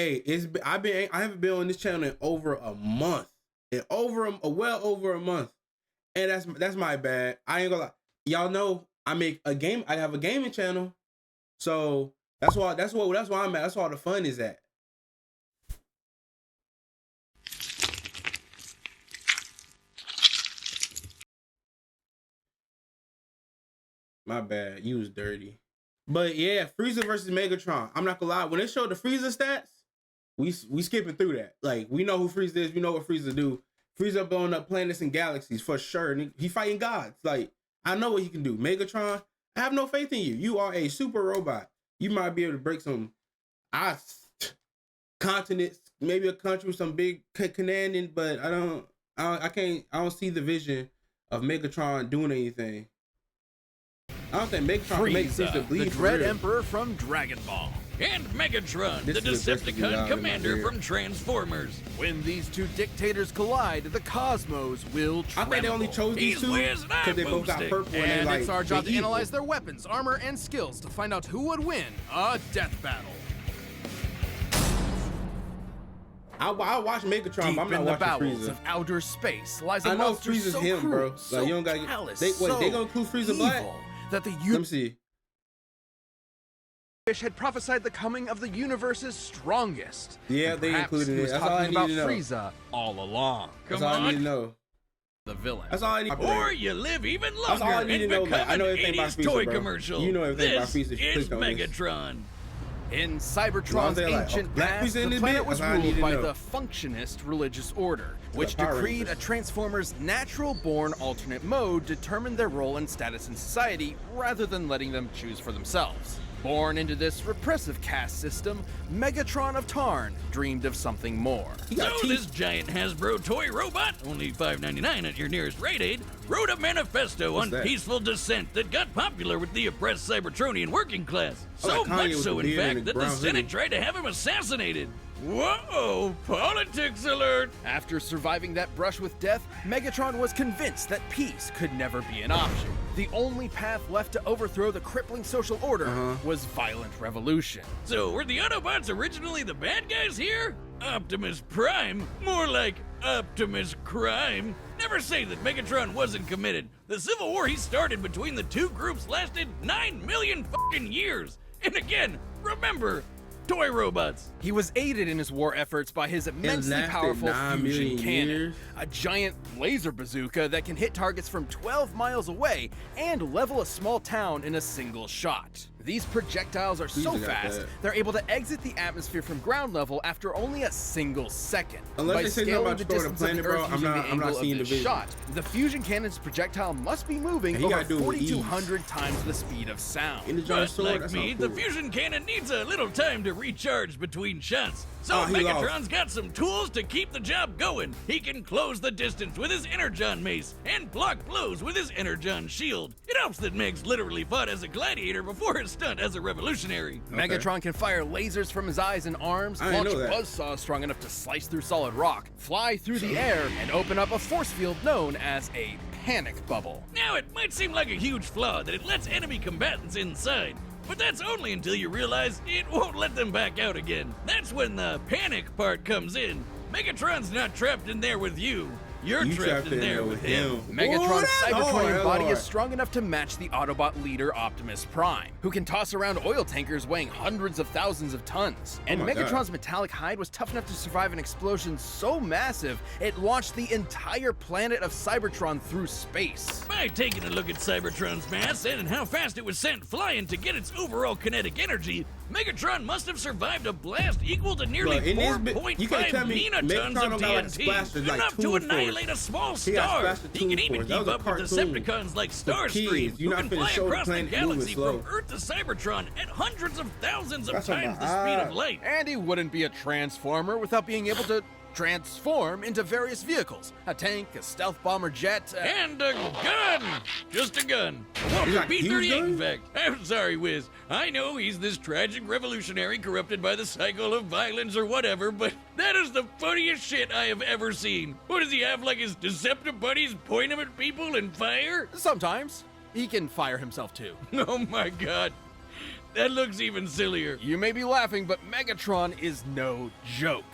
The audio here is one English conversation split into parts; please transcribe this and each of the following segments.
Hey, I haven't been on this channel in over a month. Well over a month. And that's my bad. I ain't gonna lie. Y'all know I have a gaming channel. So that's why I'm at. That's why all the fun is at. My bad. You was dirty. But yeah, Frieza versus Megatron. I'm not gonna lie. When they showed the Frieza stats, we skipping through that. Like, we know who Frieza is. We know what Frieza do. Frieza blowing up planets and galaxies for sure. And he fighting gods. Like, I know what he can do. Megatron, I have no faith in you. You are a super robot. You might be able to break some continents, maybe a country with some big cannon, but I don't see the vision of Megatron doing anything. I don't think Megatron makes sense to bleed. The Dread Emperor from Dragon Ball. And Megatron, the Decepticon commander from Transformers. When these two dictators collide, the cosmos will tremble. I think they only chose these two because they both got purple and it's our job to analyze their weapons, armor, and skills to find out who would win a death battle. I'll watch Megatron, but I'm not watching Frieza. Of outer space lies a I know monster Frieza's so him, cruel, bro. so Like, you don't gotta callous, they so gonna include Frieza Black? That the Let me see. had prophesied the coming of the universe's strongest. Yeah, they included it. That's all I need to know. Frieza all along. That's all I need to know. The villain. That's all I need. Or you live even longer. That's all I need to know. Like, I know everything about 80s Frieza, toy bro. commercial. You know everything about This Frieza. is Megatron. In Cybertron's ancient past, the planet was ruled by the Functionist religious order, which decreed a Transformer's natural-born alternate mode determined their role and status in society, rather than letting them choose for themselves. Born into this repressive caste system, Megatron of Tarn dreamed of something more. So this giant Hasbro toy robot, only $5.99 at your nearest Rite Aid, wrote a manifesto on peaceful dissent that got popular with the oppressed Cybertronian working class. So much so, in fact, that the Senate tried to have him assassinated. Whoa, politics alert! After surviving that brush with death, Megatron was convinced that peace could never be an option. The only path left to overthrow the crippling social order was violent revolution. So were the Autobots originally the bad guys here? Optimus Prime? More like Optimus Crime? Never say that Megatron wasn't committed. The civil war he started between the two groups lasted 9 million fucking years. And again, remember, toy robots. He was aided in his war efforts by his immensely powerful fusion cannon, a giant laser bazooka that can hit targets from 12 miles away and level a small town in a single shot. These projectiles are so fast, they're able to exit the atmosphere from ground level after only a single second. Unless By they say scaling about the destroy the distance planet, of the Earth bro, using the I'm angle not seeing of the this vision. shot, the fusion cannon's projectile must be moving over 4,200 times the speed of sound. But like me, the fusion cannon needs a little time to recharge between shots. So Megatron's got some tools to keep the job going. He can close the distance with his Energon mace and block blows with his Energon shield. It helps that Megs literally fought as a gladiator before his stunt as a revolutionary. Megatron can fire lasers from his eyes and arms, launch buzzsaws strong enough to slice through solid rock, fly through the air, and open up a force field known as a panic bubble. Now, it might seem like a huge flaw that it lets enemy combatants inside, but that's only until you realize it won't let them back out again. That's when the panic part comes in. Megatron's not trapped in there with you. You're trapped in there with him. Megatron's Cybertronian body is strong enough to match the Autobot leader Optimus Prime, who can toss around oil tankers weighing hundreds of thousands of tons. And Megatron's metallic hide was tough enough to survive an explosion so massive, it launched the entire planet of Cybertron through space. By taking a look at Cybertron's mass and how fast it was sent flying to get its overall kinetic energy, Megatron must have survived a blast equal to nearly 4.5 megatons of TNT, enough to annihilate a small star. He can even keep up with Decepticons like Starscream, who can fly across the galaxy from Earth to Cybertron at hundreds of thousands of times the speed of light. And he wouldn't be a Transformer without being able to transform into various vehicles. A tank, a stealth bomber jet, and a gun! Just a gun. Well, B-38, in fact. I'm sorry, Wiz. I know he's this tragic revolutionary corrupted by the cycle of violence or whatever, but that is the funniest shit I have ever seen. What does he have, like his Deceptive buddies point him at people and fire? Sometimes. He can fire himself too. Oh my god. That looks even sillier. You may be laughing, but Megatron is no joke.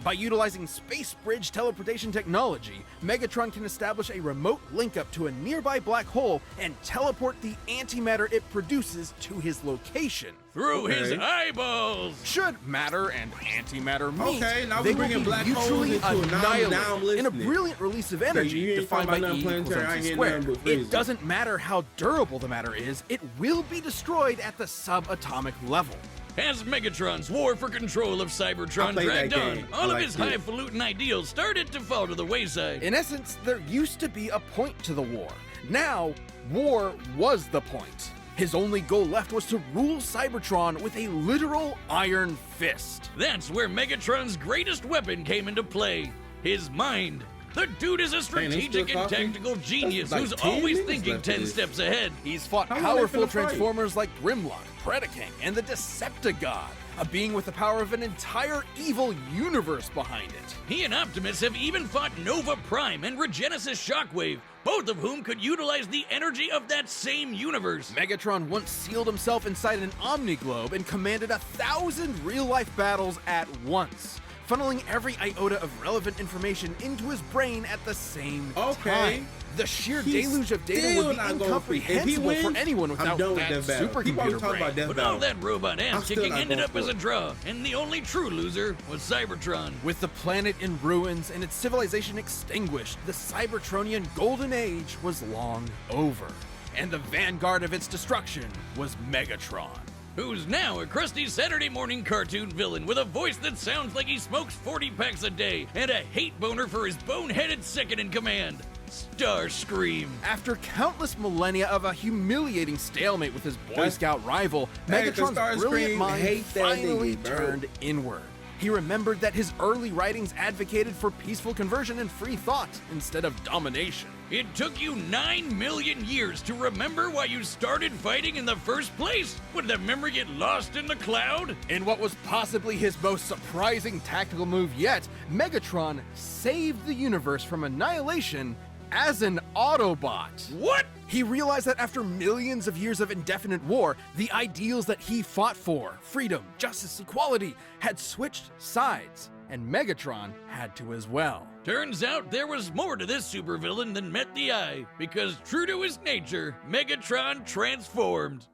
By utilizing space bridge teleportation technology, Megatron can establish a remote link-up to a nearby black hole and teleport the antimatter it produces to his location. Through his eyeballs! Should matter and antimatter meet, now they we're bringing will be black holes mutually into annihilated in a brilliant release of energy defined by E equals MC squared. It doesn't matter how durable the matter is, it will be destroyed at the subatomic level. As Megatron's war for control of Cybertron dragged on, all of his highfalutin ideals started to fall to the wayside. In essence, there used to be a point to the war. Now, war was the point. His only goal left was to rule Cybertron with a literal iron fist. That's where Megatron's greatest weapon came into play, his mind. The dude is a strategic and tactical genius who's always thinking 10 steps ahead. He's fought powerful Transformers like Grimlock, Predaking, and the Decepticon, a being with the power of an entire evil universe behind it. He and Optimus have even fought Nova Prime and Regenesis Shockwave, both of whom could utilize the energy of that same universe. Megatron once sealed himself inside an Omniglobe and commanded 1,000 real-life battles at once, funneling every iota of relevant information into his brain at the same time. The sheer deluge of data would be incomprehensible for anyone without that supercomputer brain. But all that robot ass-kicking ended up as a draw, and the only true loser was Cybertron. With the planet in ruins and its civilization extinguished, the Cybertronian Golden Age was long over, and the vanguard of its destruction was Megatron, who's now a crusty Saturday morning cartoon villain with a voice that sounds like he smokes 40 packs a day and a hate boner for his boneheaded second-in-command, Starscream. After countless millennia of a humiliating stalemate with his Boy Scout rival, Megatron's brilliant mind finally turned inward. He remembered that his early writings advocated for peaceful conversion and free thought instead of domination. It took you 9 million years to remember why you started fighting in the first place? Would the memory get lost in the cloud? In what was possibly his most surprising tactical move yet, Megatron saved the universe from annihilation as an Autobot. What? He realized that after millions of years of indefinite war, the ideals that he fought for, freedom, justice, equality, had switched sides, and Megatron had to as well. Turns out there was more to this supervillain than met the eye, because true to his nature, Megatron transformed.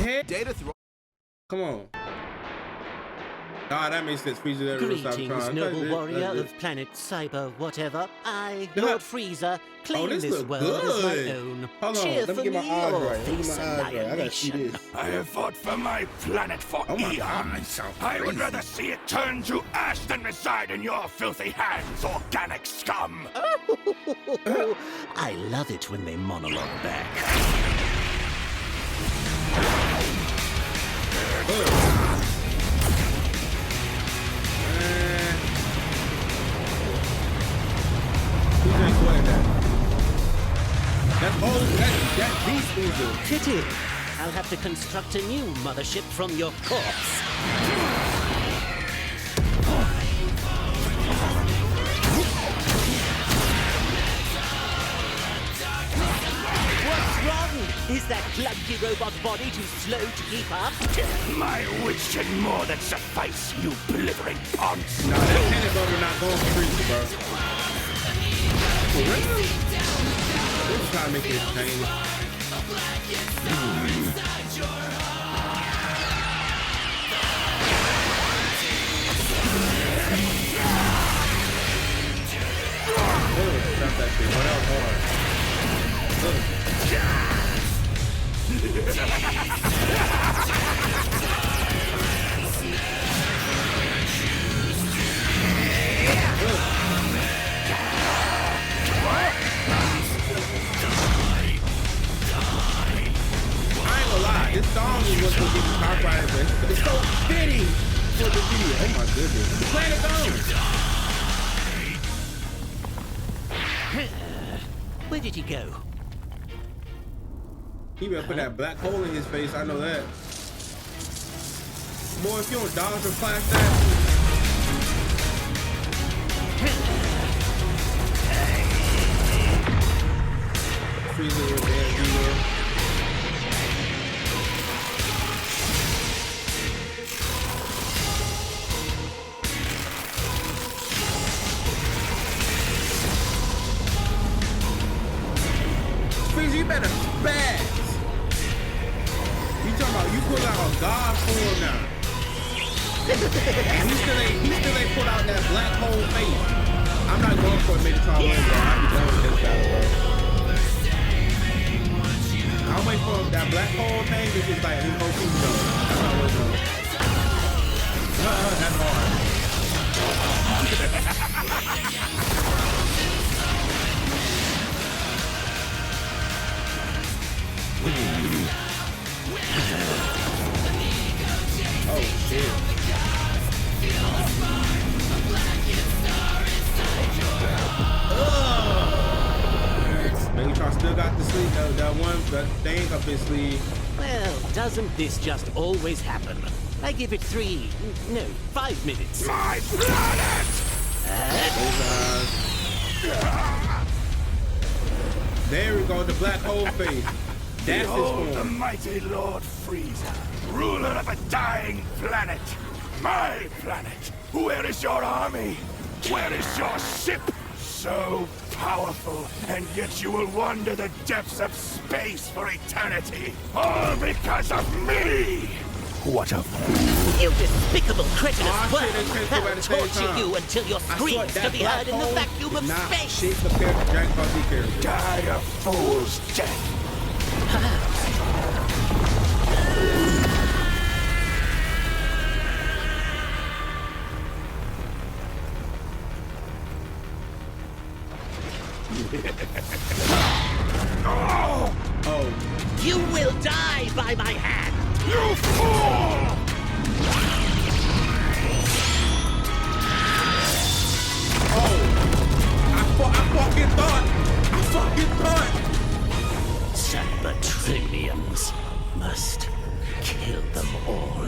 Data through. Come on. Ah, that makes sense. Frieza, greetings, noble warrior of planet Cyber whatever. I, Lord Frieza, claim this world as my own. Hold on, Cheer let for me get my eyes or right. face I gotta see this. I have fought for my planet for eons. I would rather see it turn to ash than reside in your filthy hands, organic scum. Oh, I love it when they monologue back. That's beast evil. Pity. I'll have to construct a new mothership from your corpse. What's wrong? Is that clunky robot body too slow to keep up? My wits should more than suffice, you blithering ponce. Nah, that cannon butter not going for Frieza, bro. Really? Let's try to make it entertaining. Stop that shit. Oh, that this song is what's gonna get me copyrighted, but it's so fitting for the video. Oh my goodness. The planet gone. Where did he go? He better put that black hole in his face, I know that. Boy, if you don't dodge or flash that. Frieza, you're dead, you better spaz. You talking about you pull out a god form now. And he still ain't put out that black hole face. I'm not going for a Megatron win, bro. I'll be done with this battle, bro. I'll wait for that black hole thing, which is like his whole team zone. That's what I'm waiting on. That's hard. Oh shit. Megatron still got the sleeve, that thing up his sleeve. Well, doesn't this just always happen? I give it 5 minutes. My planet! There we go, the black hole face. That's Behold his the form. mighty Lord Frieza, ruler of a dying planet. My planet. Where is your army? Where is your ship? So powerful, and yet you will wander the depths of space for eternity. All because of me! What a fool. You despicable cretinous Oh, worm! shit, they can't go at I'll the same torture time. you until your I swear screams that can be black heard in the hole, vacuum of nah, space! shit compared to Dragon Ball Z character. Die a fool's death. Oh. You will die by my hand! You fool! Oh. I fucking thought. Cybertronians must kill them all.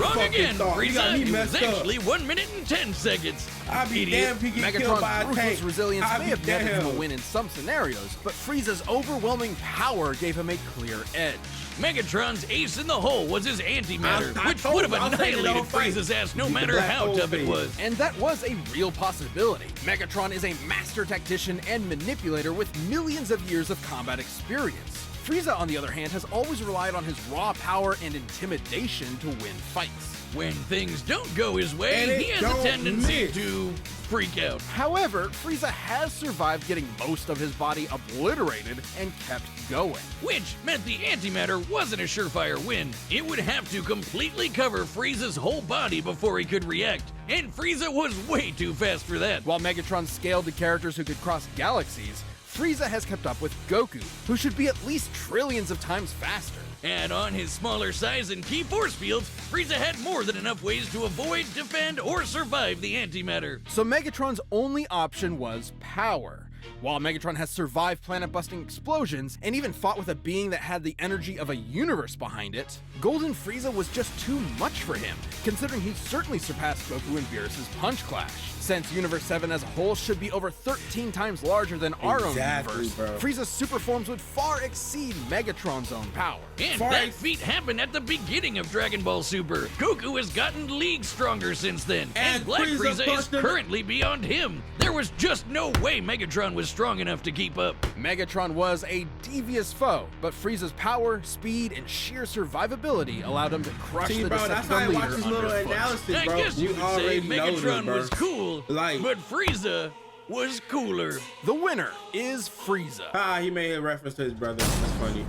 Wrong again, thought. You got Frieza. me It was messed up. actually 1 minute and 10 seconds. I'll be damned if he get killed by a Megatron's tank. ruthless resilience I'll may be have netted him a damned. win in some scenarios, but Frieza's overwhelming power gave him a clear edge. Megatron's ace in the hole was his antimatter, I which told would have you, I was saying it annihilated all fight. Frieza's ass no The matter black how hole tough it face. was. And that was a real possibility. Megatron is a master tactician and manipulator with millions of years of combat experience. Frieza, on the other hand, has always relied on his raw power and intimidation to win fights. When things don't go his And way, it he has a don't tendency miss. to freak out. However, Frieza has survived getting most of his body obliterated and kept going. Which meant the antimatter wasn't a surefire win. It would have to completely cover Frieza's whole body before he could react, and Frieza was way too fast for that. While Megatron scaled to characters who could cross galaxies, Frieza has kept up with Goku, who should be at least trillions of times faster. And on his smaller size and key force fields, Frieza had more than enough ways to avoid, defend, or survive the antimatter. So Megatron's only option was power. While Megatron has survived planet-busting explosions and even fought with a being that had the energy of a universe behind it, Golden Frieza was just too much for him, considering he certainly surpassed Goku and Beerus' Punch Clash. Since Universe 7 as a whole should be over 13 times larger than our own Exactly, universe, bro. Frieza's super forms would far exceed Megatron's own power. And that feat happened at the beginning of Dragon Ball Super. Goku has gotten leagues stronger since then, and Black Frieza Frieza is pushed him. currently beyond him. There was just no way Megatron was strong enough to keep up. Megatron was a devious foe, but Frieza's power, speed, and sheer survivability allowed him to crush See, the bro, that's how I Decepticon watch leader this little underfoot. analysis, I bro. guess you could say already know this, Megatron bro. was cool, Like- but Frieza was cooler. The winner is Frieza. Ah, he made a reference to his brother. That's funny.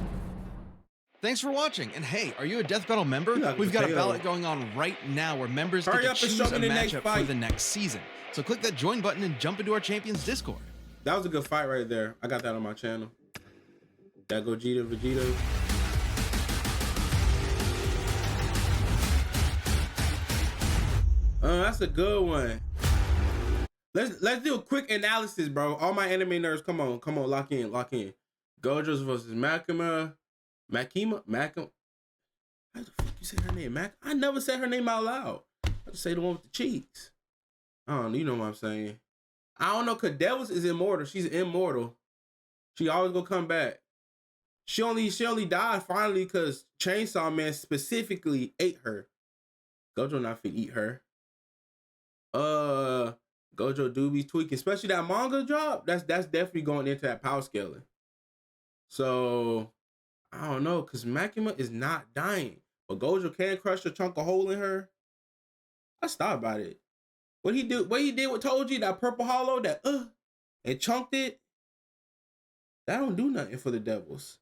Thanks for watching, and hey, are you a Death Battle member? You got We've got a potato. ballot going on right now where members Hurry get up to and choose show a me the next matchup for fight. the next season. So click that join button and jump into our Champions Discord. That was a good fight right there. I got that on my channel. That Vegeta. That's a good one. Let's do a quick analysis, bro. All my anime nerds, come on, lock in. Gojo's versus Makima. How the fuck you say her name? I never said her name out loud. I just say the one with the cheeks. I don't know, you know what I'm saying. I don't know, cause Devils is immortal. She's immortal. She always gonna come back. She only died finally because Chainsaw Man specifically ate her. Gojo not fit eat her. Gojo do be tweaking, especially that manga drop. That's definitely going into that power scaling. So I don't know, cause Makima is not dying, but Gojo can crush a chunk of hole in her. I thought about it. What he did with Toji, that purple hollow, that and chunked it. That don't do nothing for the devils.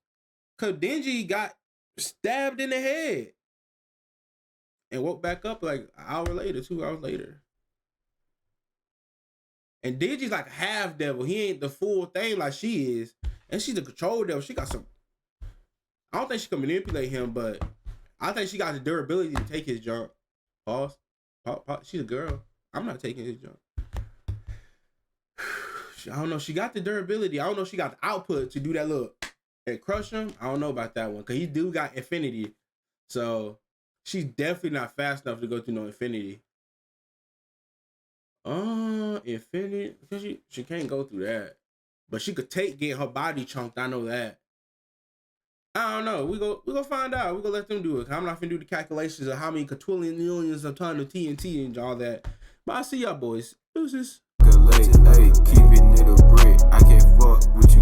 Cause Denji got stabbed in the head and woke back up like an hour later, 2 hours later. And Denji's like half devil. He ain't the full thing like she is. And she's a control devil. She got some. I don't think she can manipulate him, but I think she got the durability to take his jump. Pause. She's a girl. I'm not taking his jump. I don't know. She got the durability. I don't know if she got the output to do that look and crush him. I don't know about that one. Because he do got infinity. So she's definitely not fast enough to go through no infinity. Infinity. Because she can't go through that. But she could get her body chunked. I know that. I don't know. We go find out. We gonna let them do it. I'm not finna do the calculations of how many quadrillion millions of tons of TNT and all that. But I'll see y'all boys. Deuces. Keep it nigga brick. I can't fuck with you.